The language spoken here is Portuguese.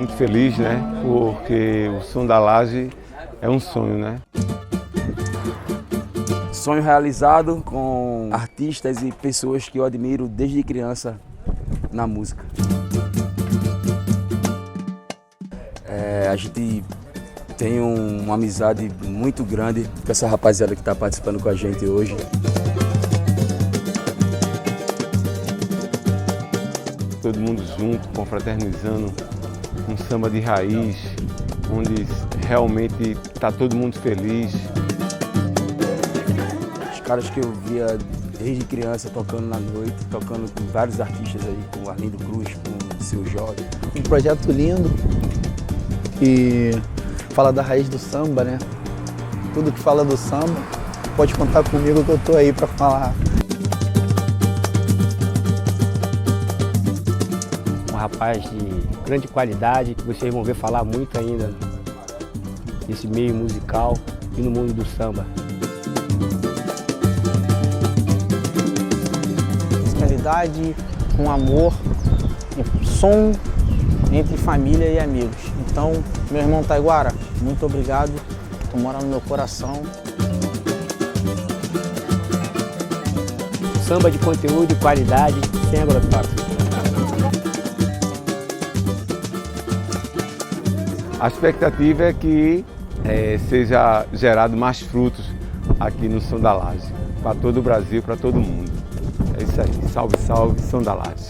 Muito feliz, né? Porque o Som da Laje é um sonho, né? Sonho realizado com artistas e pessoas que eu admiro desde criança na música. A gente tem uma amizade muito grande com essa rapaziada que está participando com a gente hoje. Todo mundo junto, confraternizando, um samba de raiz, onde realmente está todo mundo feliz. Os caras que eu via desde criança tocando na noite, tocando com vários artistas aí, com Arlindo Cruz, com o Seu Jorge. Um projeto lindo que fala da raiz do samba, né? Tudo que fala do samba, pode contar comigo que eu tô aí para falar. Um rapaz de grande qualidade, que vocês vão ver falar muito ainda nesse meio musical e no mundo do samba. Musicalidade, com amor, som entre família e amigos. Então, meu irmão Taiguara, muito obrigado, tu mora no meu coração. Samba de conteúdo e qualidade, sem agrotóxico. A expectativa é que seja gerado mais frutos aqui no Som da Laje, para todo o Brasil, para todo mundo. É isso aí, salve, salve, Som da Laje.